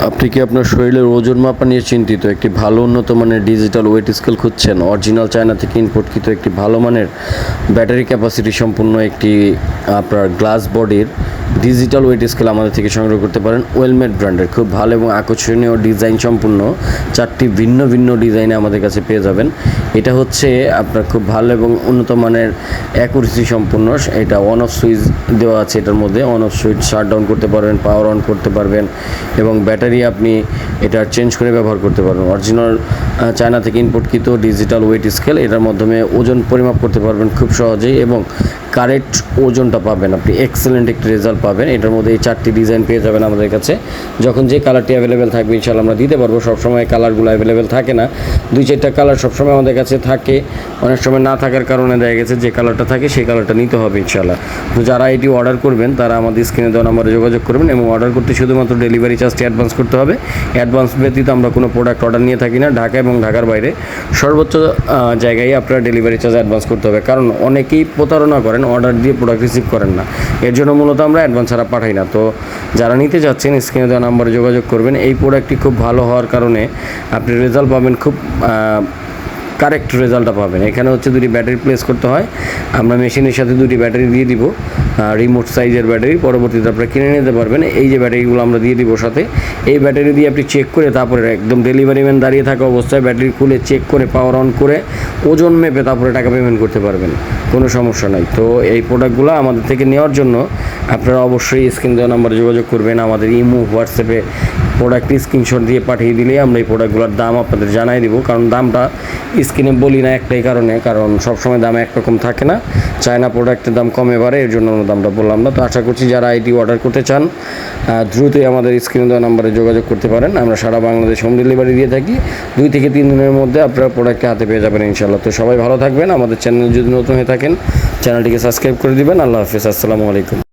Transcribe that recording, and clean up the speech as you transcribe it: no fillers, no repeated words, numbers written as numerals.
আপনি কি আপনার শরীরের ওজন মাপা নিয়ে চিন্তিত? একটি ভালো উন্নত মানের ডিজিটাল ওয়েট স্কেল খুঁজছেন? অরিজিনাল চায়না থেকে ইম্পোর্টকৃত একটি ভালো মানের ব্যাটারি ক্যাপাসিটি সম্পূর্ণ একটি আপনার গ্লাস বডির ডিজিটাল ওয়েট স্কেল আমাদের থেকে সংগ্রহ করতে পারেন। ওয়েলমেড ব্র্যান্ডের খুব ভালো এবং আকর্ষণীয় ডিজাইন সম্পূর্ণ 4টি ভিন্ন ভিন্ন ডিজাইনে আমাদের কাছে পেয়ে যাবেন। এটা হচ্ছে আপনার খুব ভালো এবং উন্নত মানের অ্যাকুরেসি সম্পূর্ণ। এটা অন অফ সুইচ দেওয়া আছে, এটার মধ্যে on off switch shut down করতে পারবেন, পাওয়ার অন করতে পারবেন এবং ব্যাটারি আপনি এটা চেঞ্জ করে ব্যবহার করতে পারবেন। অরিজিনাল চায়না থেকে ইম্পোর্টকৃত ডিজিটাল ওয়েট স্কেল, এটার মাধ্যমে ওজন পরিমাপ করতে পারবেন খুব সহজেই এবং কারেক্ট ওজনটা পাবেন। আপনি এক্সেলেন্ট একটি রেজাল্ট পাবেন। এটার মধ্যে এই 4টি ডিজাইন পেয়ে যাবেন আমাদের কাছে। যখন যে কালারটি অ্যাভেলেবেল থাকবে ইনশাআল্লাহ আমরা দিতে পারবো। সবসময় কালারগুলো অ্যাভেলেবেল থাকে না, 2-4টা কালার সবসময় আমাদের কাছে থাকে। অনেক সময় না থাকার কারণে দেখা গেছে যে কালারটা থাকে সেই কালারটা নিতে হবে ইনশাআল্লাহ। তো যারা এটি অর্ডার করবেন তারা আমাদের স্ক্রিনে দেওয়া নাম্বারে যোগাযোগ করবেন এবং অর্ডার করতে শুধুমাত্র ডেলিভারি চার্জটি অ্যাডভান্স করতে হবে। অ্যাডভান্স ব্যতীত আমরা কোনো প্রোডাক্ট অর্ডার নিয়ে থাকি না। ঢাকা এবং ঢাকার বাইরে সর্বোচ্চ জায়গায় আপনারা ডেলিভারি চার্জ অ্যাডভান্স করতে হবে, কারণ অনেকেই প্রতারণা করেন, অর্ডার দিয়ে প্রোডাক্ট রিসিভ করেন না। এর জন্য মূলত আমরা অ্যাডভান্স ছাড়া পাঠাই না। তো যারা নিতে যাচ্ছেন স্ক্রিনে দেওয়া নাম্বারে যোগাযোগ করবেন। এই প্রোডাক্টটি খুব ভালো হওয়ার কারণে আপনি রেজাল্ট পাবেন, খুব কারেক্ট রেজাল্টটা পাবেন। এখানে হচ্ছে 2টি ব্যাটারি প্লেস করতে হয়। আমরা মেশিনের সাথে 2টি ব্যাটারি দিয়ে দিব, রিমোট সাইজের ব্যাটারি। পরবর্তীতে আপনারা কিনে নিতে পারবেন। এই যে ব্যাটারিগুলো আমরা দিয়ে দিব সাথে, এই ব্যাটারি দিয়ে আপনি চেক করে তারপরে একদম ডেলিভারি ম্যান দাঁড়িয়ে থাকা অবস্থায় ব্যাটারি খুলে চেক করে পাওয়ার অন করে ওজন মেপে তারপরে টাকা পেমেন্ট করতে পারবেন, কোনো সমস্যা নাই। তো এই প্রোডাক্টগুলো আমাদের থেকে নেওয়ার জন্য আপনারা অবশ্যই স্ক্রিন দেওয়া নাম্বারে যোগাযোগ করবেন। আমাদের ইমো, হোয়াটসঅ্যাপে প্রোডাক্টটি স্ক্রিনশট দিয়ে পাঠিয়ে দিলেই আমরা এই প্রোডাক্টগুলোর দাম আপনাদের জানাই দেবো। কারণ দামটা স্ক্রিনে বলি না একটাই কারণে, কারণ সবসময় দাম একরকম থাকে না। চায়না প্রোডাক্টের দাম কমে বাড়ে, এর জন্য আমরা দামটা বললাম না। তো আশা করছি যারা আইটি অর্ডার করতে চান দ্রুতই আমাদের স্ক্রিনে দেওয়া নাম্বারে যোগাযোগ করতে পারেন। আমরা সারা বাংলাদেশ হোম ডেলিভারি দিয়ে থাকি। 2 থেকে 3 দিনের মধ্যে আপনারা প্রোডাক্টটি হাতে পেয়ে যাবেন ইনশাআল্লাহ। তো সবাই ভালো থাকবেন। আমাদের চ্যানেল যদি নতুন হয়ে থাকেন চ্যানেলটিকে সাবস্ক্রাইব করে দিবেন। আল্লাহ হাফেজ, আসসালামু আলাইকুম।